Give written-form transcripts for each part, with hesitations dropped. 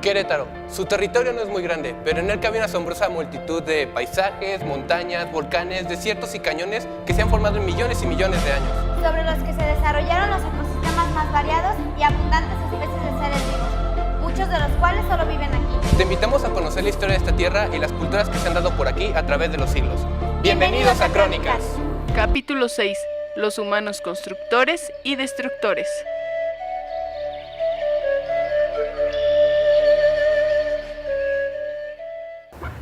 Querétaro. Su territorio no es muy grande, pero en él cabe una asombrosa multitud de paisajes, montañas, volcanes, desiertos y cañones que se han formado en millones y millones de años. Sobre los que se desarrollaron los ecosistemas más variados y abundantes especies de seres vivos, muchos de los cuales solo viven aquí. Te invitamos a conocer la historia de esta tierra y las culturas que se han dado por aquí a través de los siglos. ¡Bienvenidos a Crónicas! Capítulo 6. Los humanos constructores y destructores.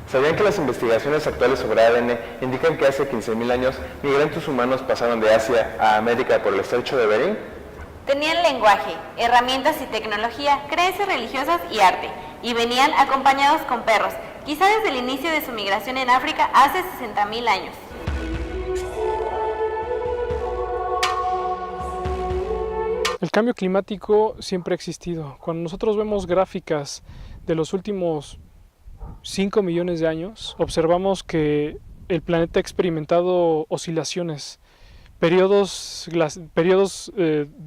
¿Sabían que las investigaciones actuales sobre ADN indican que hace 15.000 años migrantes humanos pasaron de Asia a América por el estrecho de Bering? Tenían lenguaje, herramientas y tecnología, creencias religiosas y arte, y venían acompañados con perros, quizá desde el inicio de su migración en África hace 60.000 años. El cambio climático siempre ha existido. Cuando nosotros vemos gráficas de los últimos 5 millones de años, observamos que el planeta ha experimentado oscilaciones, periodos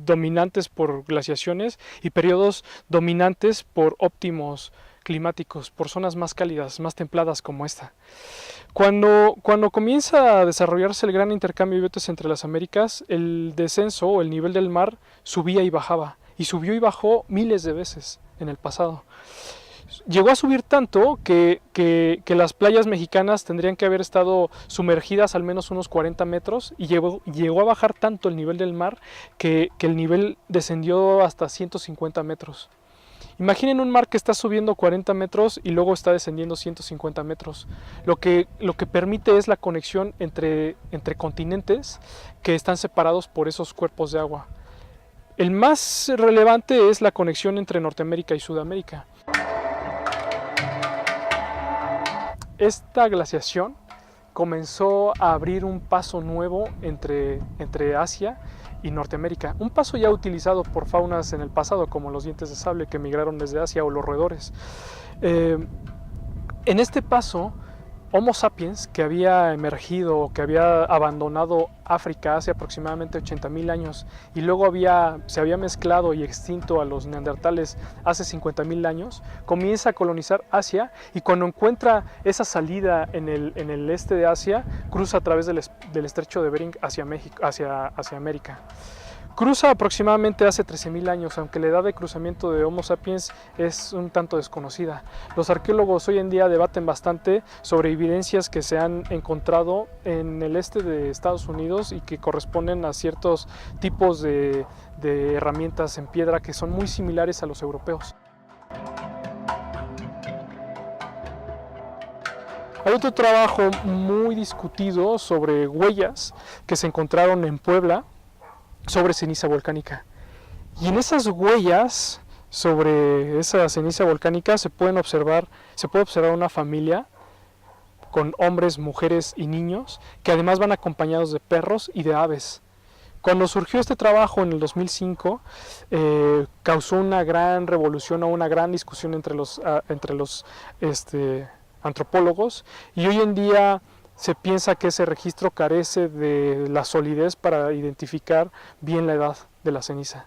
dominantes por glaciaciones y periodos dominantes por óptimos climáticos, por zonas más cálidas, más templadas como esta. Cuando comienza a desarrollarse el gran intercambio de biotes entre las Américas, el descenso o el nivel del mar subía y bajaba, y subió y bajó miles de veces en el pasado. Llegó a subir tanto que las playas mexicanas tendrían que haber estado sumergidas al menos unos 40 metros y llegó a bajar tanto el nivel del mar que el nivel descendió hasta 150 metros. Imaginen un mar que está subiendo 40 metros y luego está descendiendo 150 metros. Lo que permite es la conexión entre continentes que están separados por esos cuerpos de agua. El más relevante es la conexión entre Norteamérica y Sudamérica. Esta glaciación comenzó a abrir un paso nuevo entre Asia y Norteamérica, un paso ya utilizado por faunas en el pasado como los dientes de sable que migraron desde Asia o los roedores. En este paso, Homo sapiens, que había emergido, que había abandonado África hace aproximadamente 80.000 años y luego se había mezclado y extinto a los neandertales hace 50.000 años, comienza a colonizar Asia y cuando encuentra esa salida en el este de Asia, cruza a través del estrecho de Bering hacia América. Cruza aproximadamente hace 13.000 años, aunque la edad de cruzamiento de Homo sapiens es un tanto desconocida. Los arqueólogos hoy en día debaten bastante sobre evidencias que se han encontrado en el este de Estados Unidos y que corresponden a ciertos tipos de herramientas en piedra que son muy similares a los europeos. Hay otro trabajo muy discutido sobre huellas que se encontraron en Puebla sobre ceniza volcánica. Y en esas huellas sobre esa ceniza volcánica se puede observar una familia con hombres, mujeres y niños que además van acompañados de perros y de aves. Cuando surgió este trabajo en el 2005, causó una gran revolución o una gran discusión entre los antropólogos, y hoy en día se piensa que ese registro carece de la solidez para identificar bien la edad de la ceniza.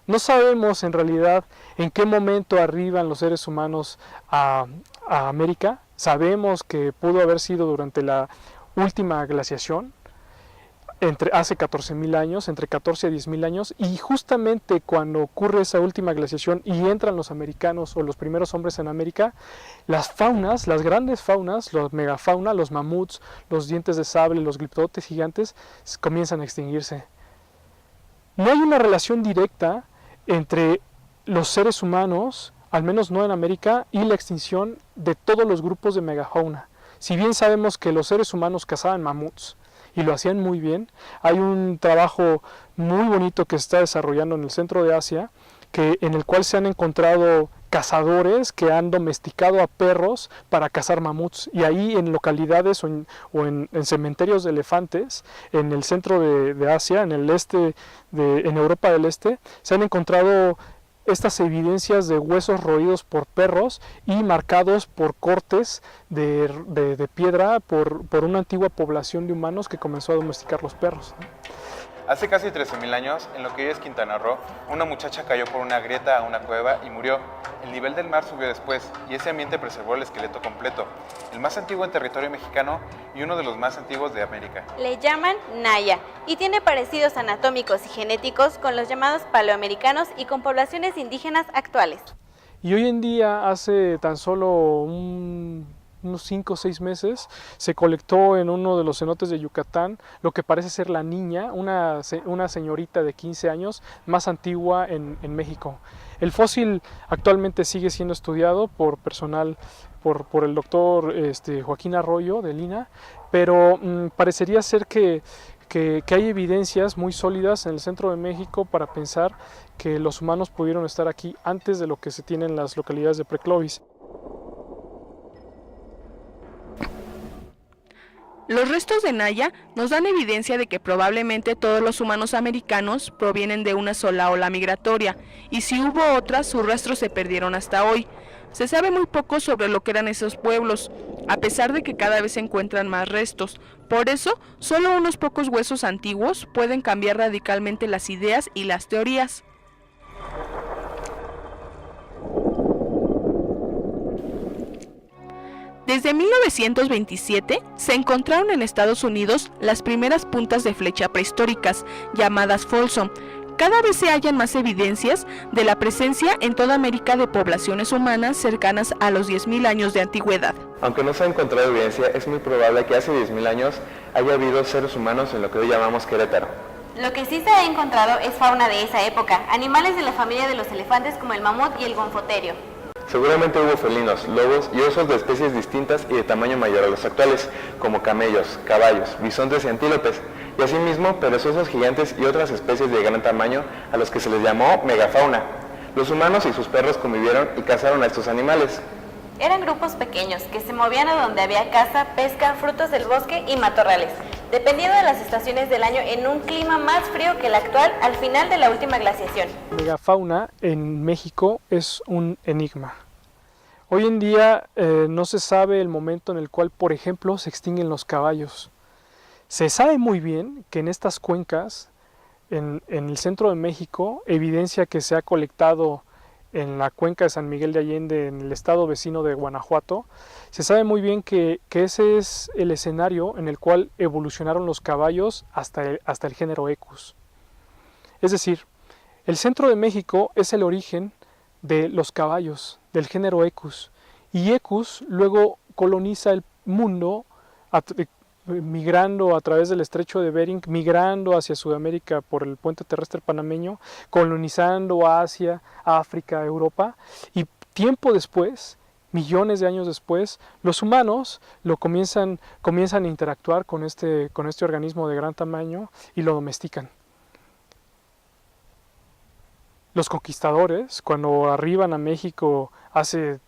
No sabemos en realidad en qué momento arriban los seres humanos a América. Sabemos que pudo haber sido durante la última glaciación, hace 14.000 años, entre 14 a 10.000 años, y justamente cuando ocurre esa última glaciación y entran los americanos o los primeros hombres en América, las faunas, las grandes faunas, los megafauna, los mamuts, los dientes de sable, los gliptodotes gigantes, comienzan a extinguirse. No hay una relación directa entre los seres humanos, al menos no en América, y la extinción de todos los grupos de megafauna. Si bien sabemos que los seres humanos cazaban mamuts, y lo hacían muy bien, hay un trabajo muy bonito que se está desarrollando en el centro de Asia, en el cual se han encontrado cazadores que han domesticado a perros para cazar mamuts, y ahí en localidades o en cementerios de elefantes en el centro de Asia, en Europa del Este, se han encontrado estas evidencias de huesos roídos por perros y marcados por cortes de piedra por una antigua población de humanos que comenzó a domesticar los perros. Hace casi 13.000 años, en lo que hoy es Quintana Roo, una muchacha cayó por una grieta a una cueva y murió. El nivel del mar subió después y ese ambiente preservó el esqueleto completo, el más antiguo en territorio mexicano y uno de los más antiguos de América. Le llaman Naya y tiene parecidos anatómicos y genéticos con los llamados paleoamericanos y con poblaciones indígenas actuales. Y hoy en día, hace tan solo unos 5 o 6 meses, se colectó en uno de los cenotes de Yucatán lo que parece ser la niña, una señorita de 15 años más antigua en México. El fósil actualmente sigue siendo estudiado por personal, por el doctor Joaquín Arroyo de Lina, pero parecería ser que hay evidencias muy sólidas en el centro de México para pensar que los humanos pudieron estar aquí antes de lo que se tiene en las localidades de Preclovis. Los restos de Naya nos dan evidencia de que probablemente todos los humanos americanos provienen de una sola ola migratoria, y si hubo otras, sus rastros se perdieron hasta hoy. Se sabe muy poco sobre lo que eran esos pueblos, a pesar de que cada vez se encuentran más restos. Por eso, solo unos pocos huesos antiguos pueden cambiar radicalmente las ideas y las teorías. Desde 1927 se encontraron en Estados Unidos las primeras puntas de flecha prehistóricas, llamadas Folsom. Cada vez se hallan más evidencias de la presencia en toda América de poblaciones humanas cercanas a los 10.000 años de antigüedad. Aunque no se ha encontrado evidencia, es muy probable que hace 10.000 años haya habido seres humanos en lo que hoy llamamos Querétaro. Lo que sí se ha encontrado es fauna de esa época, animales de la familia de los elefantes como el mamut y el gonfoterio. Seguramente hubo felinos, lobos y osos de especies distintas y de tamaño mayor a los actuales, como camellos, caballos, bisontes y antílopes, y asimismo perezosos gigantes y otras especies de gran tamaño a los que se les llamó megafauna. Los humanos y sus perros convivieron y cazaron a estos animales. Eran grupos pequeños que se movían a donde había caza, pesca, frutos del bosque y matorrales, dependiendo de las estaciones del año en un clima más frío que el actual al final de la última glaciación. La megafauna en México es un enigma. Hoy en día no se sabe el momento en el cual, por ejemplo, se extinguen los caballos. Se sabe muy bien que en estas cuencas, en el centro de México, evidencia que se ha colectado en la cuenca de San Miguel de Allende, en el estado vecino de Guanajuato, se sabe muy bien que ese es el escenario en el cual evolucionaron los caballos hasta el género Equus. Es decir, el centro de México es el origen de los caballos, del género Equus, y Equus luego coloniza el mundo migrando a través del estrecho de Bering, migrando hacia Sudamérica por el puente terrestre panameño, colonizando Asia, África, Europa, y tiempo después, millones de años después, los humanos comienzan a interactuar con este organismo de gran tamaño y lo domestican. Los conquistadores, cuando arriban a México hace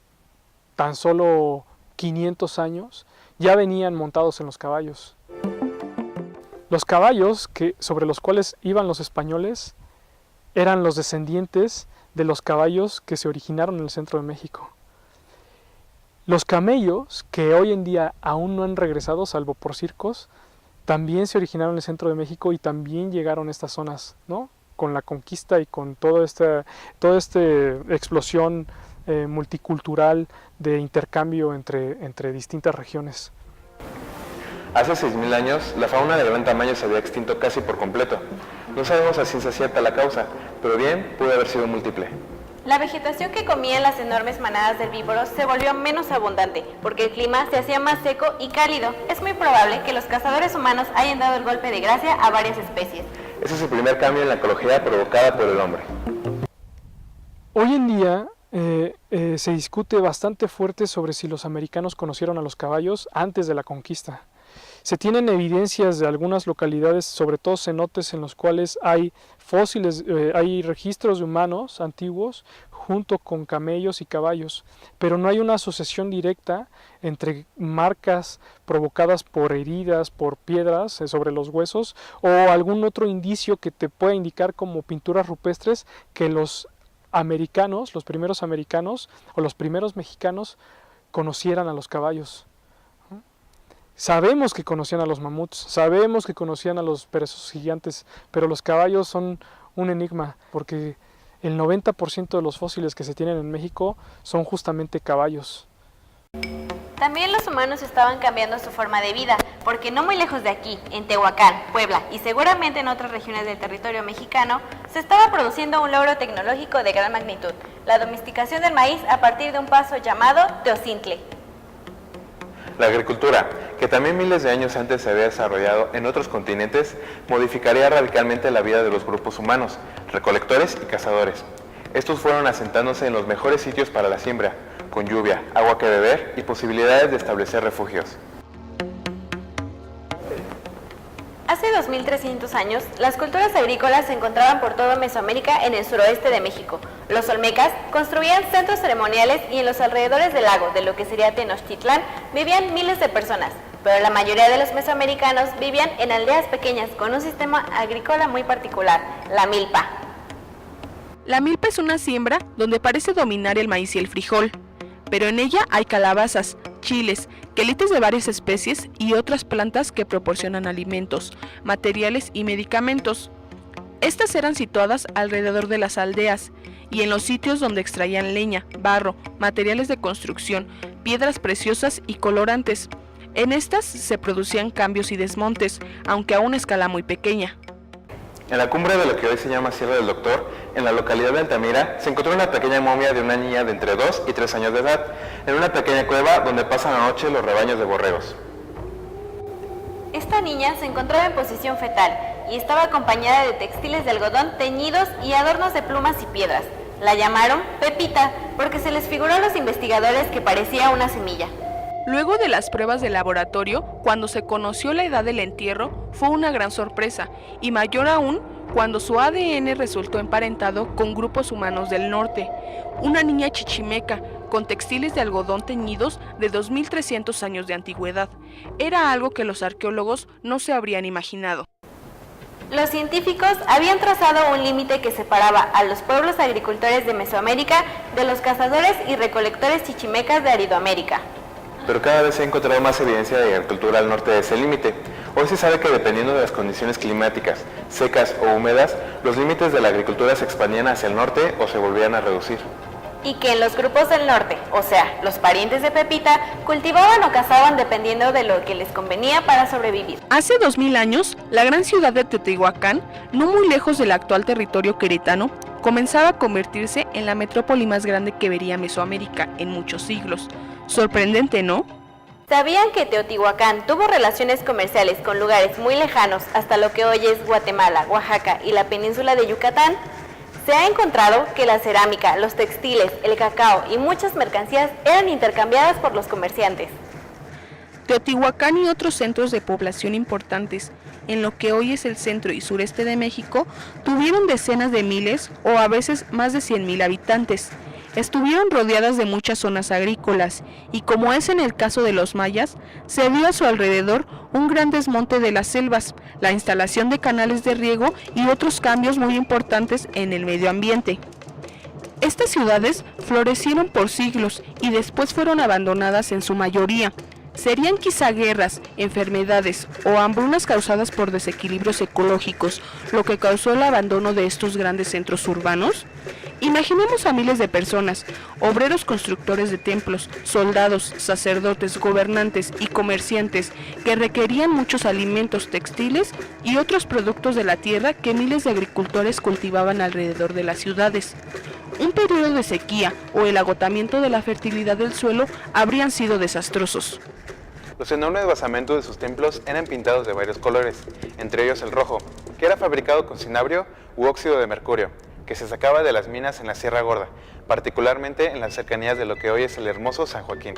tan solo 500 años, ya venían montados en los caballos. Los caballos sobre los cuales iban los españoles eran los descendientes de los caballos que se originaron en el centro de México. Los camellos, que hoy en día aún no han regresado, salvo por circos, también se originaron en el centro de México y también llegaron a estas zonas, ¿no? Con la conquista y con toda esta explosión multicultural de intercambio entre distintas regiones. Hace 6.000 años, la fauna de gran tamaño se había extinto casi por completo. No sabemos a ciencia cierta la causa, pero bien puede haber sido múltiple. La vegetación que comían las enormes manadas de herbívoros se volvió menos abundante, porque el clima se hacía más seco y cálido. Es muy probable que los cazadores humanos hayan dado el golpe de gracia a varias especies. Ese es el primer cambio en la ecología provocada por el hombre. Hoy en día se discute bastante fuerte sobre si los americanos conocieron a los caballos antes de la conquista. Se tienen evidencias de algunas localidades, sobre todo cenotes, en los cuales hay fósiles, hay registros de humanos antiguos junto con camellos y caballos, pero no hay una asociación directa entre marcas provocadas por heridas, por piedras sobre los huesos o algún otro indicio que te pueda indicar como pinturas rupestres que los americanos, los primeros americanos o los primeros mexicanos conocieran a los caballos. Sabemos que conocían a los mamuts, sabemos que conocían a los perezosos gigantes, pero los caballos son un enigma, porque el 90% de los fósiles que se tienen en México son justamente caballos. También los humanos estaban cambiando su forma de vida, porque no muy lejos de aquí, en Tehuacán, Puebla y seguramente en otras regiones del territorio mexicano, se estaba produciendo un logro tecnológico de gran magnitud, la domesticación del maíz a partir de un paso llamado teocintle. La agricultura, que también miles de años antes se había desarrollado en otros continentes, modificaría radicalmente la vida de los grupos humanos, recolectores y cazadores. Estos fueron asentándose en los mejores sitios para la siembra, con lluvia, agua que beber y posibilidades de establecer refugios. Hace 2300 años, las culturas agrícolas se encontraban por todo Mesoamérica en el suroeste de México. Los olmecas construían centros ceremoniales y en los alrededores del lago, de lo que sería Tenochtitlán, vivían miles de personas, pero la mayoría de los mesoamericanos vivían en aldeas pequeñas con un sistema agrícola muy particular, la milpa. La milpa es una siembra donde parece dominar el maíz y el frijol, pero en ella hay calabazas, chiles, quelites de varias especies y otras plantas que proporcionan alimentos, materiales y medicamentos. Estas eran situadas alrededor de las aldeas y en los sitios donde extraían leña, barro, materiales de construcción, piedras preciosas y colorantes. En estas se producían cambios y desmontes, aunque a una escala muy pequeña. En la cumbre de lo que hoy se llama Sierra del Doctor, en la localidad de Altamira, se encontró una pequeña momia de una niña de entre 2 y 3 años de edad, en una pequeña cueva donde pasan la noche los rebaños de borregos. Esta niña se encontraba en posición fetal y estaba acompañada de textiles de algodón teñidos y adornos de plumas y piedras. La llamaron Pepita porque se les figuró a los investigadores que parecía una semilla. Luego de las pruebas de laboratorio, cuando se conoció la edad del entierro, fue una gran sorpresa, y mayor aún cuando su ADN resultó emparentado con grupos humanos del norte. Una niña chichimeca, con textiles de algodón teñidos de 2300 años de antigüedad. Era algo que los arqueólogos no se habrían imaginado. Los científicos habían trazado un límite que separaba a los pueblos agricultores de Mesoamérica de los cazadores y recolectores chichimecas de Aridoamérica. Pero cada vez se ha encontrado más evidencia de agricultura al norte de ese límite. Hoy se sabe que dependiendo de las condiciones climáticas, secas o húmedas, los límites de la agricultura se expandían hacia el norte o se volvían a reducir. Y que en los grupos del norte, o sea, los parientes de Pepita, cultivaban o cazaban dependiendo de lo que les convenía para sobrevivir. Hace 2000 años, la gran ciudad de Teotihuacán, no muy lejos del actual territorio queretano, comenzaba a convertirse en la metrópoli más grande que vería Mesoamérica en muchos siglos. Sorprendente, ¿no? ¿Sabían que Teotihuacán tuvo relaciones comerciales con lugares muy lejanos hasta lo que hoy es Guatemala, Oaxaca y la península de Yucatán? Se ha encontrado que la cerámica, los textiles, el cacao y muchas mercancías eran intercambiadas por los comerciantes. Teotihuacán y otros centros de población importantes, en lo que hoy es el centro y sureste de México, tuvieron decenas de miles o a veces más de 100,000 habitantes. Estuvieron rodeadas de muchas zonas agrícolas y, como es en el caso de los mayas, se vio a su alrededor un gran desmonte de las selvas, la instalación de canales de riego y otros cambios muy importantes en el medio ambiente. Estas ciudades florecieron por siglos y después fueron abandonadas en su mayoría. ¿Serían quizá guerras, enfermedades o hambrunas causadas por desequilibrios ecológicos lo que causó el abandono de estos grandes centros urbanos? Imaginemos a miles de personas, obreros constructores de templos, soldados, sacerdotes, gobernantes y comerciantes que requerían muchos alimentos, textiles y otros productos de la tierra que miles de agricultores cultivaban alrededor de las ciudades. Un periodo de sequía o el agotamiento de la fertilidad del suelo habrían sido desastrosos. Los enormes basamentos de sus templos eran pintados de varios colores, entre ellos el rojo, que era fabricado con cinabrio u óxido de mercurio, que se sacaba de las minas en la Sierra Gorda, particularmente en las cercanías de lo que hoy es el hermoso San Joaquín.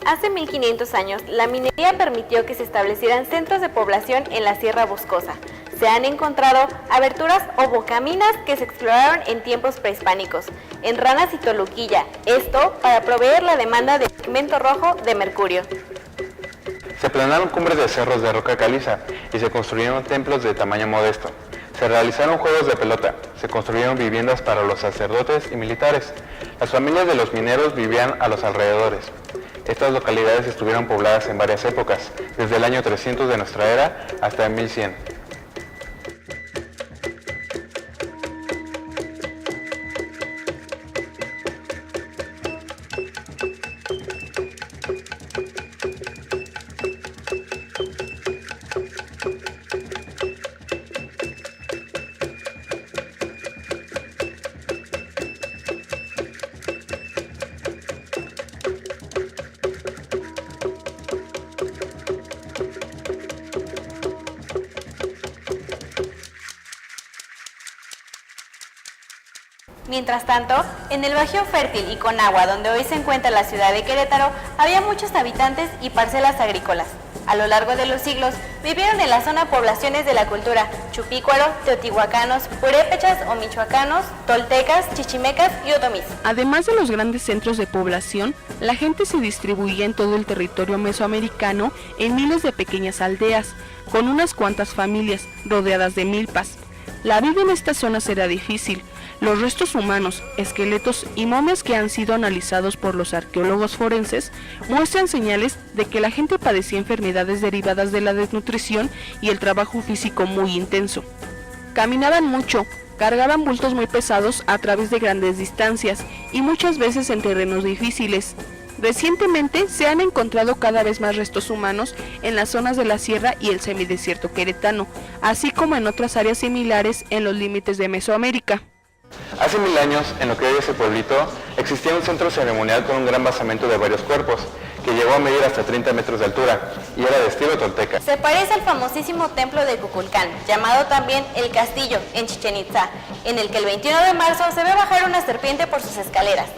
Hace 1500 años, la minería permitió que se establecieran centros de población en la Sierra Boscosa. Se han encontrado aberturas o bocaminas que se exploraron en tiempos prehispánicos, en Ranas y Toluquilla, esto para proveer la demanda de pigmento rojo de mercurio. Se aplanaron cumbres de cerros de roca caliza y se construyeron templos de tamaño modesto. Se realizaron juegos de pelota, se construyeron viviendas para los sacerdotes y militares. Las familias de los mineros vivían a los alrededores. Estas localidades estuvieron pobladas en varias épocas, desde el año 300 de nuestra era hasta el 1100. Mientras tanto, en el Bajío Fértil y Conagua, donde hoy se encuentra la ciudad de Querétaro, había muchos habitantes y parcelas agrícolas. A lo largo de los siglos, vivieron en la zona poblaciones de la cultura chupícuaro, teotihuacanos, purépechas o michoacanos, toltecas, chichimecas y otomís. Además de los grandes centros de población, la gente se distribuía en todo el territorio mesoamericano en miles de pequeñas aldeas, con unas cuantas familias, rodeadas de milpas. La vida en estas zonas era difícil. Los restos humanos, esqueletos y momias que han sido analizados por los arqueólogos forenses muestran señales de que la gente padecía enfermedades derivadas de la desnutrición y el trabajo físico muy intenso. Caminaban mucho, cargaban bultos muy pesados a través de grandes distancias y muchas veces en terrenos difíciles. Recientemente se han encontrado cada vez más restos humanos en las zonas de la sierra y el semidesierto queretano, así como en otras áreas similares en los límites de Mesoamérica. Hace 1000 años, en lo que hoy es el pueblito, existía un centro ceremonial con un gran basamento de varios cuerpos, que llegó a medir hasta 30 metros de altura, y era de estilo tolteca. Se parece al famosísimo templo de Kukulcán, llamado también El Castillo, en Chichén Itzá, en el que el 21 de marzo se ve bajar una serpiente por sus escaleras.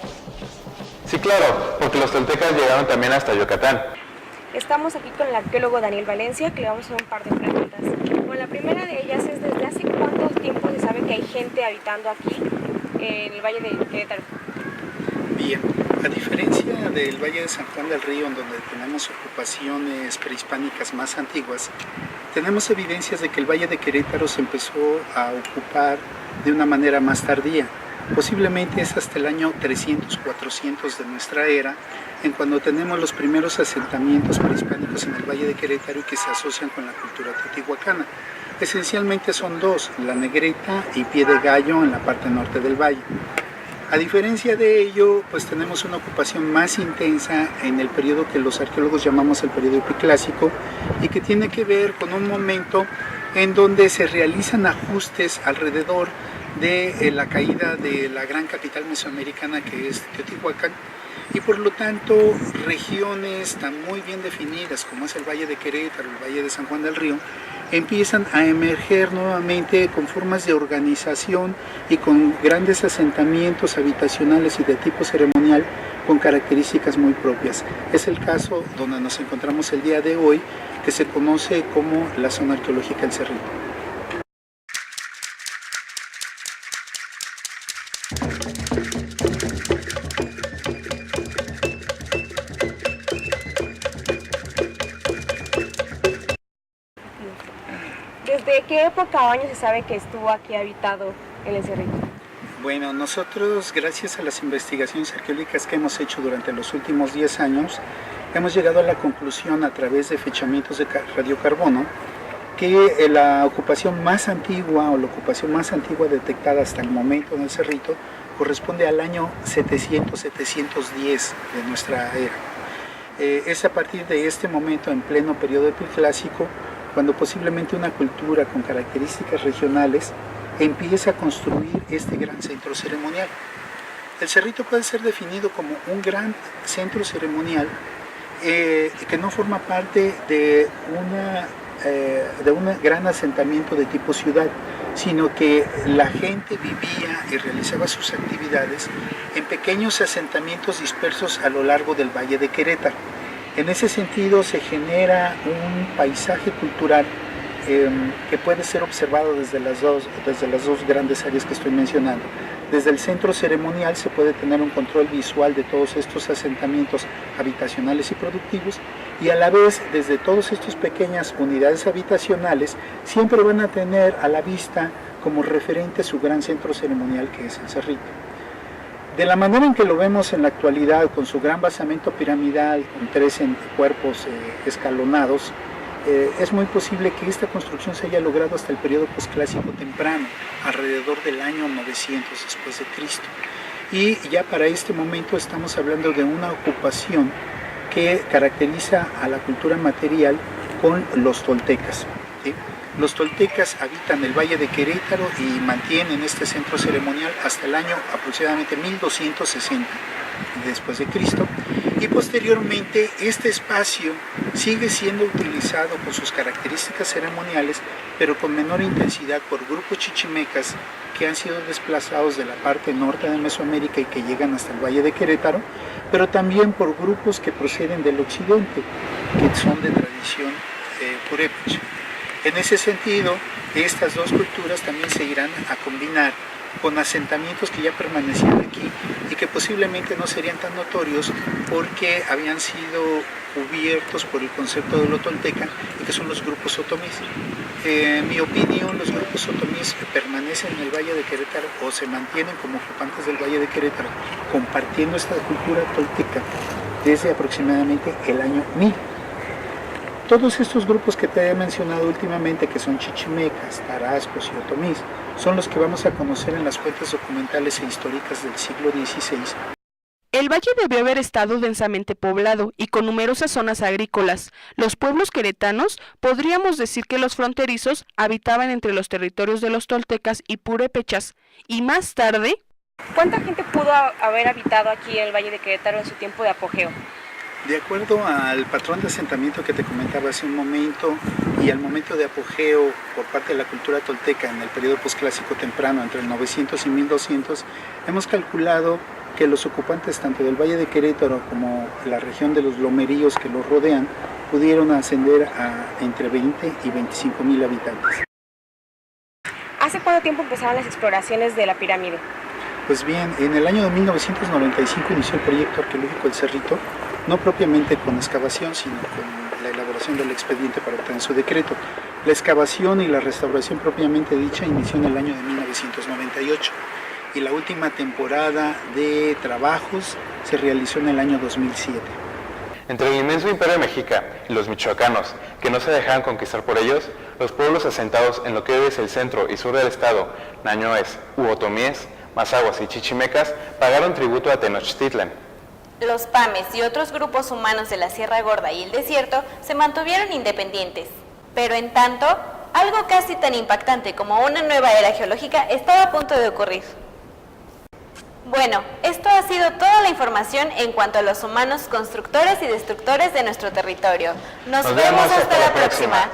Sí, claro, porque los toltecas llegaron también hasta Yucatán. Estamos aquí con el arqueólogo Daniel Valencia, que le vamos a hacer un par de preguntas. Bueno, la primera de ellas es, ¿desde hace cuánto tiempo se sabe que hay gente habitando aquí, en el Valle de Querétaro? Bien, a diferencia del Valle de San Juan del Río, en donde tenemos ocupaciones prehispánicas más antiguas, tenemos evidencias de que el Valle de Querétaro se empezó a ocupar de una manera más tardía. Posiblemente es hasta el año 300-400 de nuestra era, en cuando tenemos los primeros asentamientos prehispánicos en el Valle de Querétaro y que se asocian con la cultura teotihuacana. Esencialmente son dos, La Negreta y Pie de Gallo en la parte norte del valle. A diferencia de ello, pues tenemos una ocupación más intensa en el periodo que los arqueólogos llamamos el periodo epiclásico y que tiene que ver con un momento en donde se realizan ajustes alrededor de la caída de la gran capital mesoamericana que es Teotihuacán, y por lo tanto regiones tan muy bien definidas como es el Valle de Querétaro, el Valle de San Juan del Río, empiezan a emerger nuevamente con formas de organización y con grandes asentamientos habitacionales y de tipo ceremonial con características muy propias. Es el caso donde nos encontramos el día de hoy, que se conoce como la zona arqueológica El Cerrito. ¿Desde qué época o año se sabe que estuvo aquí habitado el Cerrito? Bueno, nosotros, gracias a las investigaciones arqueológicas que hemos hecho durante los últimos 10 años, hemos llegado a la conclusión a través de fechamientos de radiocarbono que la ocupación más antigua o la ocupación más antigua detectada hasta el momento en el Cerrito corresponde al año 700-710 de nuestra era. Es a partir de este momento, en pleno periodo epiclásico, cuando posiblemente una cultura con características regionales empieza a construir este gran centro ceremonial. El Cerrito puede ser definido como un gran centro ceremonial que no forma parte de un gran asentamiento de tipo ciudad, sino que la gente vivía y realizaba sus actividades en pequeños asentamientos dispersos a lo largo del Valle de Querétaro. En ese sentido se genera un paisaje cultural que puede ser observado desde las dos grandes áreas que estoy mencionando. Desde el centro ceremonial se puede tener un control visual de todos estos asentamientos habitacionales y productivos, y a la vez desde todas estas pequeñas unidades habitacionales siempre van a tener a la vista como referente su gran centro ceremonial que es el Cerrito. De la manera en que lo vemos en la actualidad, con su gran basamento piramidal, con 3 cuerpos escalonados, es muy posible que esta construcción se haya logrado hasta el periodo posclásico temprano, alrededor del año 900 después de Cristo. Y ya para este momento estamos hablando de una ocupación que caracteriza a la cultura material con los toltecas, ¿sí? Los toltecas habitan el Valle de Querétaro y mantienen este centro ceremonial hasta el año aproximadamente 1260 después de Cristo, y posteriormente este espacio sigue siendo utilizado con sus características ceremoniales, pero con menor intensidad por grupos chichimecas que han sido desplazados de la parte norte de Mesoamérica y que llegan hasta el Valle de Querétaro, pero también por grupos que proceden del occidente, que son de tradición purépecha. En ese sentido, estas dos culturas también se irán a combinar con asentamientos que ya permanecían aquí y que posiblemente no serían tan notorios porque habían sido cubiertos por el concepto de lo tolteca, y que son los grupos otomís. En mi opinión, los grupos otomís permanecen en el Valle de Querétaro o se mantienen como ocupantes del Valle de Querétaro, compartiendo esta cultura tolteca desde aproximadamente el año 1000. Todos estos grupos que te he mencionado últimamente, que son chichimecas, tarascos y otomís, son los que vamos a conocer en las fuentes documentales e históricas del siglo XVI. El valle debió haber estado densamente poblado y con numerosas zonas agrícolas. Los pueblos queretanos, podríamos decir que los fronterizos, habitaban entre los territorios de los toltecas y purépechas, y más tarde... ¿Cuánta gente pudo haber habitado aquí en el Valle de Querétaro en su tiempo de apogeo? De acuerdo al patrón de asentamiento que te comentaba hace un momento y al momento de apogeo por parte de la cultura tolteca en el periodo posclásico temprano, entre el 900 y 1200, hemos calculado que los ocupantes tanto del Valle de Querétaro como la región de los lomeríos que los rodean pudieron ascender a entre 20 y 25,000 habitantes. ¿Hace cuánto tiempo empezaron las exploraciones de la pirámide? Pues bien, en el año de 1995 inició el proyecto arqueológico El Cerrito, no propiamente con excavación, sino con la elaboración del expediente para obtener su decreto. La excavación y la restauración propiamente dicha inició en el año de 1998 y la última temporada de trabajos se realizó en el año 2007. Entre el inmenso imperio mexica y los michoacanos, que no se dejaban conquistar por ellos, los pueblos asentados en lo que hoy es el centro y sur del estado, nañoes u otomíes, mazahuas y chichimecas, pagaron tributo a Tenochtitlan. Los pames y otros grupos humanos de la Sierra Gorda y el desierto se mantuvieron independientes. Pero en tanto, algo casi tan impactante como una nueva era geológica estaba a punto de ocurrir. Bueno, esto ha sido toda la información en cuanto a los humanos constructores y destructores de nuestro territorio. Nos vemos hasta la próxima.